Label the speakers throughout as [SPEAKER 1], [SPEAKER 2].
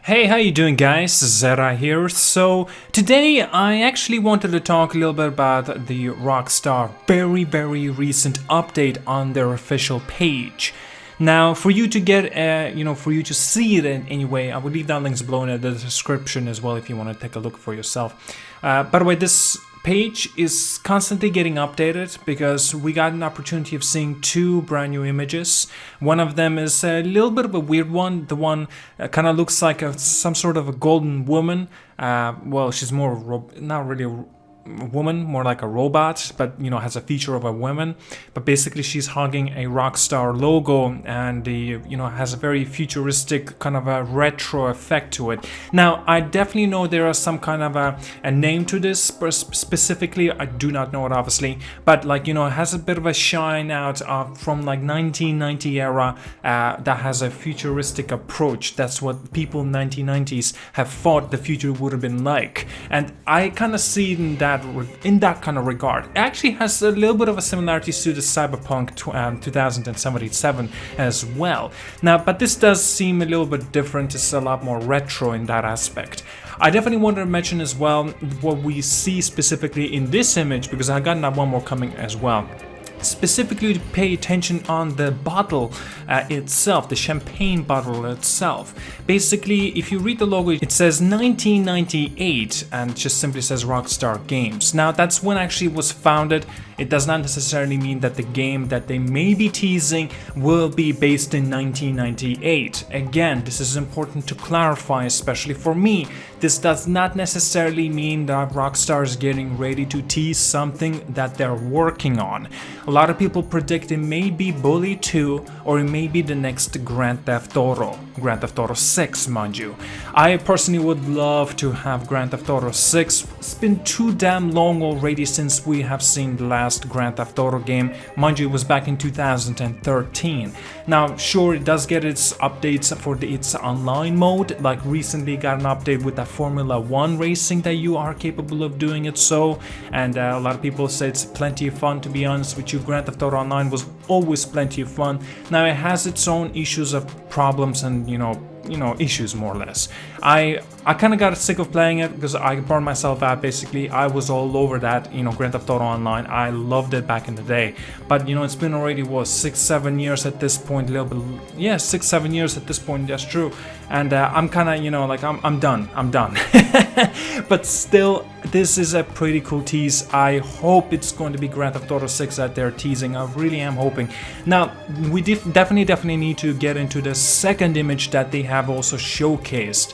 [SPEAKER 1] Hey, how you doing guys? ZDEyE here. So today I actually wanted to talk a little bit about the Rockstar very recent update on their official page. Now, for you to get, for you to see it in any way, I will leave down links below in the description as well if you want to take a look for yourself. By the way, this page is constantly getting updated because we got an opportunity of seeing two brand new images. One of them is a little bit of a weird one. The one kind of looks like some sort of a golden woman. Well, she's more not really a woman, more like a robot, but has a feature of a woman. But basically she's hugging a Rockstar logo, and has a very futuristic kind of a retro effect to it. Now I definitely know there are some kind of a name to this specifically. I do not know it obviously, but it has a bit of a shine out from like 1990 era that has a futuristic approach. That's what people in 1990s have thought the future would have been like, and I kind of see it in that kind of regard. It actually has a little bit of a similarities to the Cyberpunk 2077 as well. Now, but this does seem a little bit different. It's a lot more retro in that aspect. I definitely wanted to mention as well what we see specifically in this image, because I got one more coming as well. Specifically to pay attention on the bottle itself, the champagne bottle itself. Basically, if you read the logo, it says 1998 and just simply says Rockstar Games. Now that's when actually it was founded. It does not necessarily mean that the game that they may be teasing will be based in 1998. Again, this is important to clarify, especially for me. This does not necessarily mean that Rockstar is getting ready to tease something that they're working on. A lot of people predict it may be Bully 2 or it may be the next Grand Theft Auto 6, mind you. I personally would love to have Grand Theft Auto 6. It's been too damn long already since we have seen the last Grand Theft Auto game. Mind you, it was back in 2013. Now, sure, it does get its updates for its online mode. Like recently got an update with that Formula 1 racing that you are capable of doing it so. And a lot of people say it's plenty of fun, to be honest with you. Grand Theft Auto Online was always plenty of fun. Now it has its own issues of problems and issues more or less. I kind of got sick of playing it because I burned myself out. Basically, I was all over that, Grand Theft Auto Online. I loved it back in the day, but it's been already 6-7 years at this point. A little bit, yeah, 6-7 years at this point. That's true. And I'm kind of I'm done. But still, this is a pretty cool tease. I hope it's going to be Grand Theft Auto 6 that they're teasing. I really am hoping. Now we definitely need to get into the second image that they have also showcased.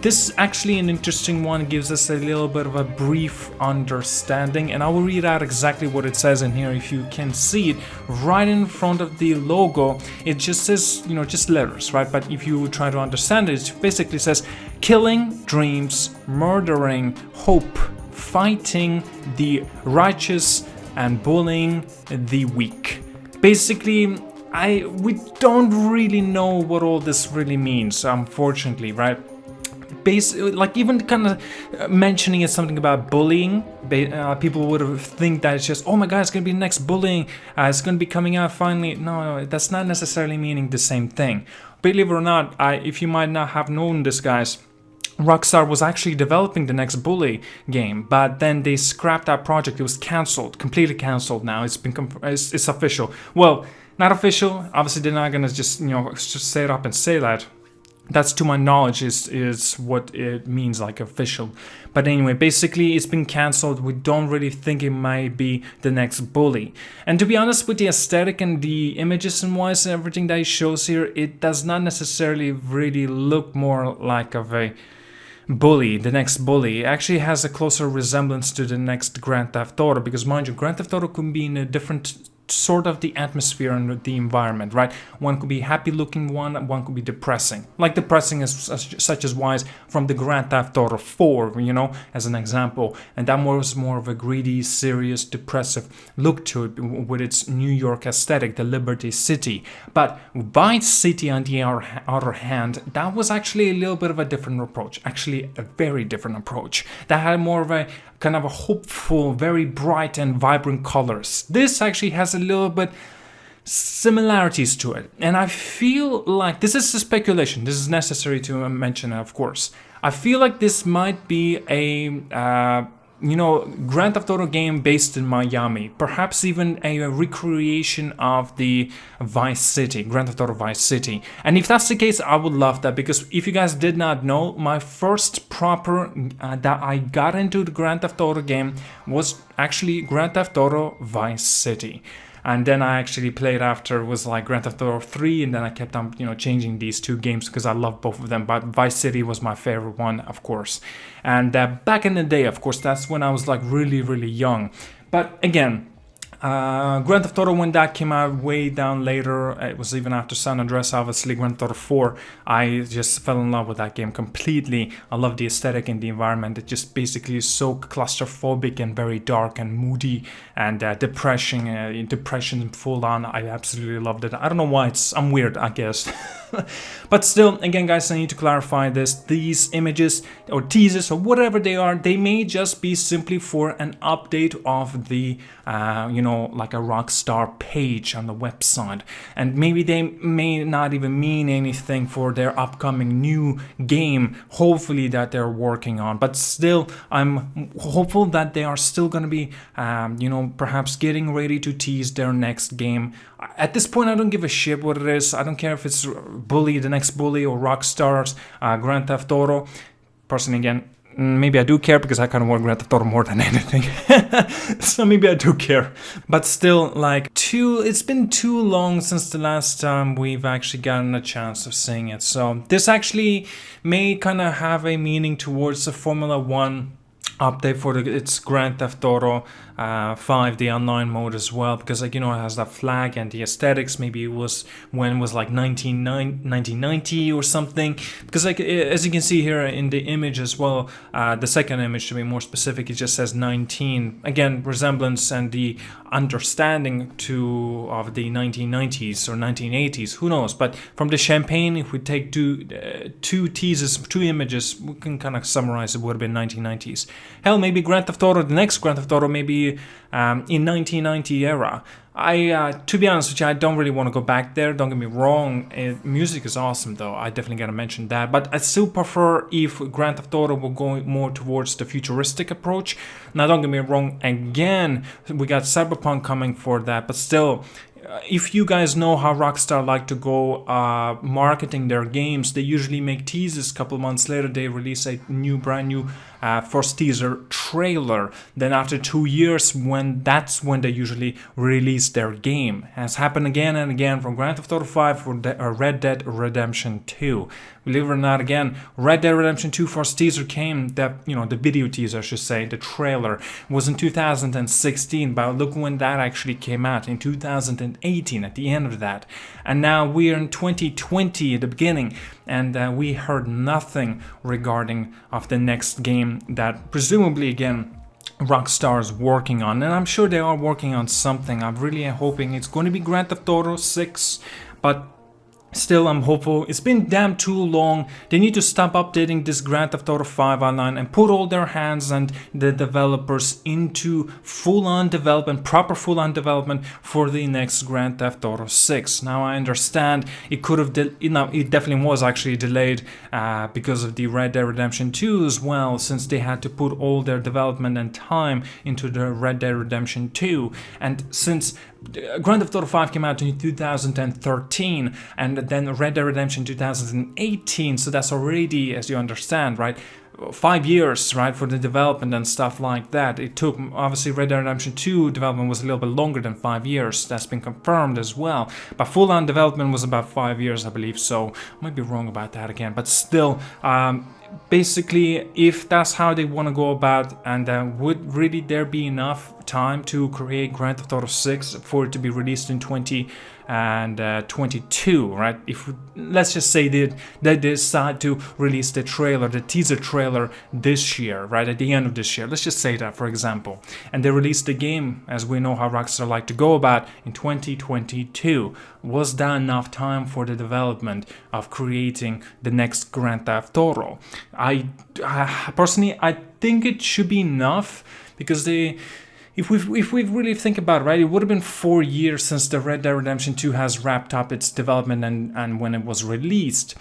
[SPEAKER 1] This is actually an interesting one. It gives us a little bit of a brief understanding, and I will read out exactly what it says in here. If you can see it right in front of the logo, it just says, just letters, right? But if you try to understand it, it basically says killing dreams, murdering hope, fighting the righteous, and bullying the weak. Basically, we don't really know what all this really means, unfortunately, right? Even kind of mentioning it something about bullying, people would have think that it's just, oh my god, it's gonna be the next bullying, it's gonna be coming out finally. No, that's not necessarily meaning the same thing. Believe it or not, if you might not have known this, guys, Rockstar was actually developing the next Bully game, but then they scrapped that project. It was cancelled, completely cancelled. Now it's official. Well, not official. Obviously, they're not gonna just just say it up and say that. That's, to my knowledge, is what it means, like official. But anyway, basically it's been cancelled. We don't really think it might be the next Bully. And to be honest, with the aesthetic and the images and wise and everything that it shows here, it does not necessarily really look more like of a Bully, the next Bully. It actually has a closer resemblance to the next Grand Theft Auto, because mind you, Grand Theft Auto could be in a different sort of the atmosphere and the environment, right? One could be happy looking, one could be depressing. Like depressing is such as wise from the Grand Theft Auto 4, as an example. And that was more of a greedy, serious, depressive look to it with its New York aesthetic, the Liberty City. But Vice City, on the other hand, that was actually a little bit of a different approach. Actually, a very different approach. That had more of a kind of a hopeful, very bright and vibrant colors. This actually has a little bit similarities to it. And I feel like this is a speculation. This is necessary to mention, of course. I feel like this might be a Grand Theft Auto game based in Miami, perhaps even a recreation of the Vice City, Grand Theft Auto Vice City. And if that's the case, I would love that, because if you guys did not know, my first proper that I got into the Grand Theft Auto game was actually Grand Theft Auto Vice City. And then I actually played after was like Grand Theft Auto 3, and then I kept on, changing these two games because I love both of them. But Vice City was my favorite one, of course. And back in the day, of course, that's when I was like really, really young. But again, Grand Theft Auto, when that came out way down later, it was even after San Andreas, obviously, Grand Theft Auto 4, I just fell in love with that game completely. I love the aesthetic and the environment. It just basically is so claustrophobic and very dark and moody and depression full on. I absolutely loved it. I don't know why, I'm weird, I guess. But still, again, guys, I need to clarify this. These images or teases or whatever they are, they may just be simply for an update of the, like a Rockstar page on the website. And maybe they may not even mean anything for their upcoming new game, hopefully, that they're working on. But still, I'm hopeful that they are still going to be, perhaps getting ready to tease their next game. At this point, I don't give a shit what it is. I don't care if it's Bully, the next Bully, or Rockstar's Grand Theft Auto. Personally, again, maybe I do care because I kind of want Grand Theft Auto more than anything. So maybe I do care. But still, it's been too long since the last time we've actually gotten a chance of seeing it. So this actually may kind of have a meaning towards the Formula 1 update for its Grand Theft Auto 5, the online mode as well, because it has that flag and the aesthetics. Maybe it was when it was like 1990 or something, because as you can see here in the image as well, the second image, to be more specific, it just says 19. Again, resemblance and the understanding of the 1990s or 1980s, who knows. But from the champagne, if we take two images, we can kind of summarize it would have been 1990s. Hell, maybe Grand Theft Auto, the next Grand Theft Auto, maybe in 1990 era. To be honest with you, I don't really want to go back there. Don't get me wrong. Music is awesome, though. I definitely gotta mention that. But I still prefer if Grand Theft Auto will go more towards the futuristic approach. Now, don't get me wrong. Again, we got Cyberpunk coming for that. But still, if you guys know how Rockstar like to go marketing their games, they usually make teases. A couple months later, they release a brand new first teaser trailer. Then after 2 years, that's when they usually release their game. Has happened again and again from Grand Theft Auto 5 for Red Dead Redemption 2. Believe it or not, again, Red Dead Redemption 2 first teaser came, the video teaser, I should say, the trailer, was in 2016, but look when that actually came out, in 2018, at the end of that. And now we're in 2020 at the beginning, and we heard nothing regarding of the next game that presumably, again, Rockstar is working on. And I'm sure they are working on something. I'm really hoping it's going to be Grand Theft Auto 6, but still, I'm hopeful. It's been damn too long. They need to stop updating this Grand Theft Auto 5 online and put all their hands and the developers into full-on development, proper full-on development for the next Grand Theft Auto 6. Now, I understand it could have, it definitely was actually delayed because of the Red Dead Redemption 2 as well, since they had to put all their development and time into the Red Dead Redemption 2. And since Grand Theft Auto 5 came out in 2013, and then Red Dead Redemption 2018, so that's already, as you understand, right, 5 years, right, for the development and stuff like that. It took, obviously, Red Dead Redemption 2 development was a little bit longer than 5 years. That's been confirmed as well. But full-on development was about 5 years, I believe, so I might be wrong about that again. But still, basically, if that's how they want to go about, and would really there be enough time to create Grand Theft Auto 6 for it to be released in 2022, right? If let's just say that they decide to release the teaser trailer this year, right, at the end of this year, let's just say that, for example, and they release the game, as we know how Rockstar like to go about, in 2022, was that enough time for the development of creating the next Grand Theft Auto? I personally, I think it should be enough, because if we really think about it, right, it would have been 4 years since the Red Dead Redemption 2 has wrapped up its development and when it was released.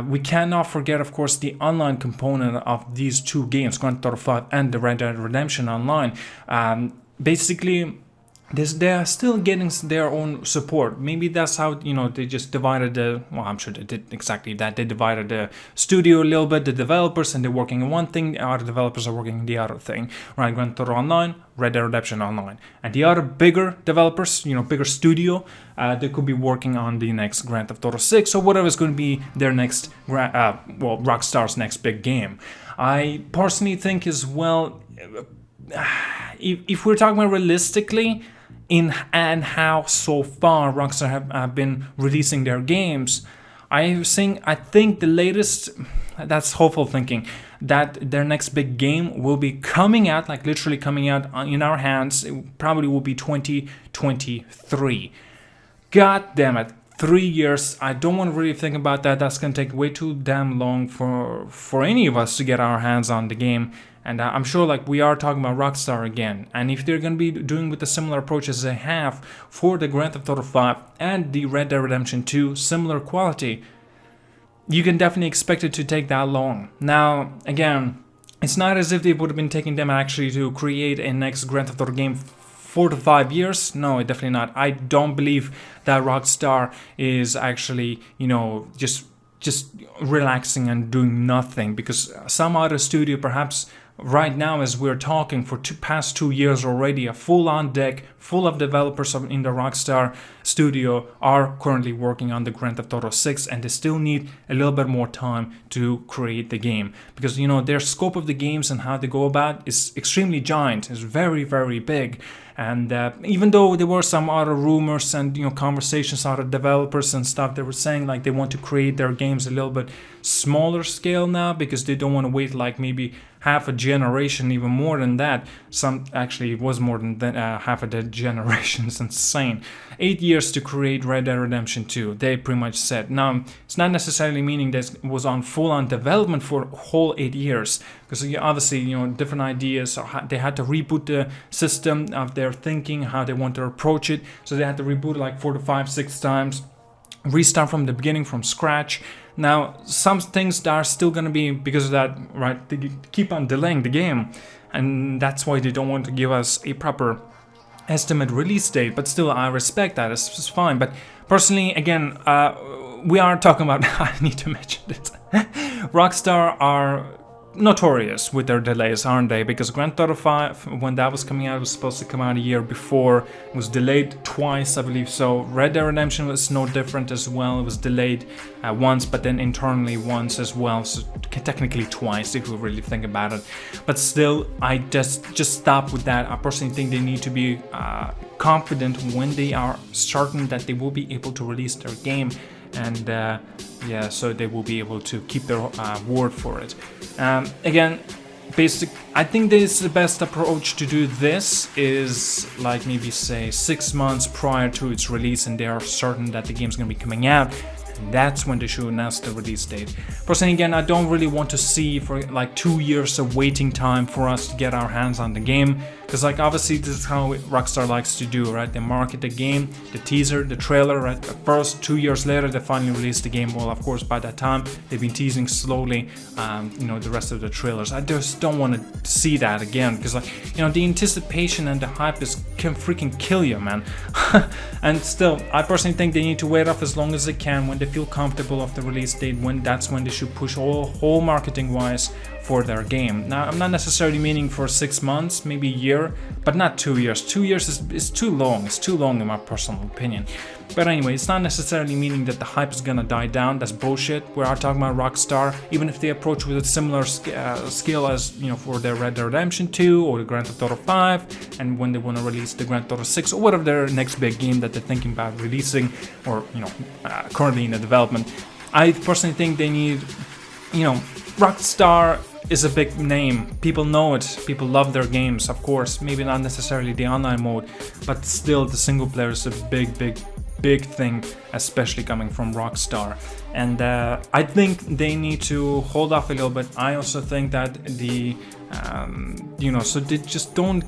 [SPEAKER 1] We cannot forget, of course, the online component of these two games, Grand Theft Auto 5 and the Red Dead Redemption Online. Basically, they are still getting their own support. Maybe that's how, they just divided well, I'm sure they did exactly that. They divided the studio a little bit, the developers, and they're working on one thing, the other developers are working on the other thing, right? Grand Theft Auto Online, Red Dead Redemption Online. And the other bigger developers, bigger studio, they could be working on the next Grand Theft Auto 6 or whatever is going to be their next, Rockstar's next big game. I personally think as well, if we're talking about realistically, and how so far Rockstar have been releasing their games, I think the latest, that's hopeful thinking, that their next big game will be coming out, like literally coming out in our hands. It probably will be 2023. God damn it, 3 years. I don't want to really think about that. That's going to take way too damn long for any of us to get our hands on the game. And I'm sure we are talking about Rockstar again. And if they're going to be doing with a similar approach as they have for the Grand Theft Auto 5 and the Red Dead Redemption 2, similar quality, you can definitely expect it to take that long. Now, again, it's not as if they would have been taking them actually to create a next Grand Theft Auto game 4 to 5 years. No, definitely not. I don't believe that Rockstar is actually, just relaxing and doing nothing, because some other studio perhaps right now, as we're talking, for past 2 years already, a full-on deck full of developers in the Rockstar studio are currently working on the Grand Theft Auto 6, and they still need a little bit more time to create the game, because their scope of the games and how they go about is extremely giant, is very, very big. And even though there were some other rumors and conversations out of developers and stuff, they were saying they want to create their games a little bit smaller scale now, because they don't want to wait maybe half a generation, even more than that. Some actually it was more than half a generation. It's insane. 8 years to create Red Dead Redemption 2, they pretty much said. Now, it's not necessarily meaning that it was on full-on development for a whole 8 years, because obviously, different ideas, they had to reboot the system of their thinking, how they want to approach it, so they had to reboot it 4 to 5, 6 times, restart from the beginning, from scratch. Now, some things that are still going to be, because of that, right, they keep on delaying the game, and that's why they don't want to give us a proper estimate release date. But still, I respect that, it's fine. But personally, again, we are talking about, I need to mention this, Rockstar are notorious with their delays, aren't they? Because Grand Theft Auto 5, when that was coming out, it was supposed to come out a year before. It was delayed twice, I believe. So Red Dead Redemption was no different as well. It was delayed once, but then internally once as well. So technically twice, if we really think about it. But still, I just stop with that. I personally think they need to be confident when they are certain that they will be able to release their game. And so they will be able to keep their word for it. Again, I think this is the best approach to do this is maybe say 6 months prior to its release, and they are certain that the game's going to be coming out. That's when they should announce the release date. Personally, again, I don't really want to see for 2 years of waiting time for us to get our hands on the game, because obviously this is how Rockstar likes to do, right? They market the game, the teaser, the trailer, right? First, 2 years later, they finally release the game. Well, of course, by that time, they've been teasing slowly, the rest of the trailers. I just don't want to see that again, because the anticipation and the hype can freaking kill you, man. And still, I personally think they need to wait off as long as they can when they feel comfortable of the release date. That's when they should push whole marketing wise for their game. Now, I'm not necessarily meaning for 6 months, maybe a year, but not 2 years. 2 years is too long. It's too long in my personal opinion. But anyway, it's not necessarily meaning that the hype is gonna die down. That's bullshit. We are talking about Rockstar. Even if they approach with a similar skill as for their Red Dead Redemption 2 or the Grand Theft Auto 5, and when they want to release the Grand Theft Auto 6 or whatever their next big game that they're thinking about releasing or currently in the development, I personally think they need, Rockstar is a big name. People know it. People love their games, of course. Maybe not necessarily the online mode, but still the single player is a big thing, especially coming from Rockstar. And I think they need to hold off a little bit. I also think that so they just don't,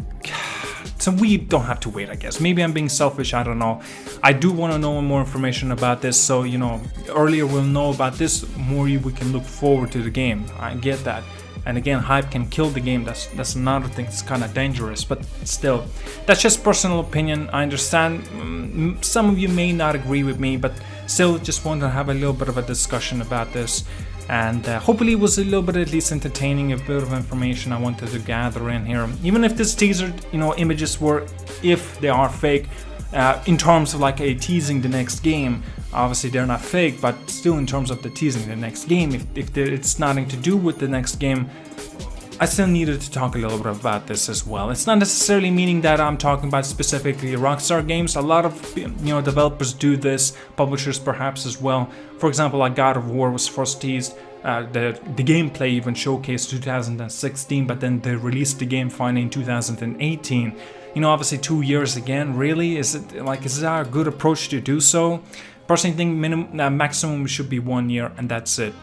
[SPEAKER 1] so we don't have to wait, I guess. Maybe I'm being selfish, I don't know. I do want to know more information about this, so you know, earlier we'll know about this, more we can look forward to the game. I get that. And again, hype can kill the game. That's another thing that's kind of dangerous, but still, that's just personal opinion. I understand some of you may not agree with me, but still just want to have a little bit of a discussion about this. And hopefully it was a little bit at least entertaining, a bit of information I wanted to gather in here. Even if this teaser, you know, images were, if they are fake, in terms of like a teasing the next game, obviously they're not fake, but still in terms of the teasing the next game, if it's nothing to do with the next game, I still needed to talk a little bit about this as well. It's not necessarily meaning that I'm talking about specifically Rockstar games. A lot of, you know, developers do this, publishers perhaps as well. For example, like God of War was first teased. The gameplay even showcased 2016, but then they released the game finally in 2018. You know, obviously 2 years again. Really, is that a good approach to do so? Personally, think maximum should be 1 year, and that's it.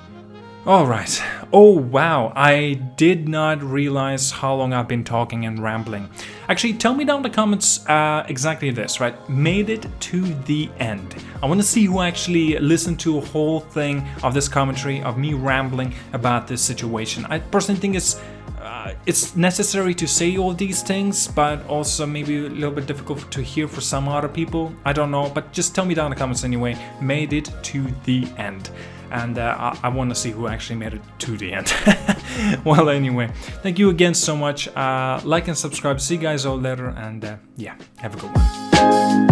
[SPEAKER 1] Alright, oh wow, I did not realize how long I've been talking and rambling. Actually, tell me down in the comments exactly this, right? Made it to the end. I want to see who actually listened to a whole thing of this commentary, of me rambling about this situation. I personally think it's necessary to say all these things, but also maybe a little bit difficult to hear for some other people. I don't know, but just tell me down in the comments anyway. Made it to the end. And I want to see who actually made it to the end. Well, anyway, thank you again so much. Like and subscribe. See you guys all later, and yeah, have a good one.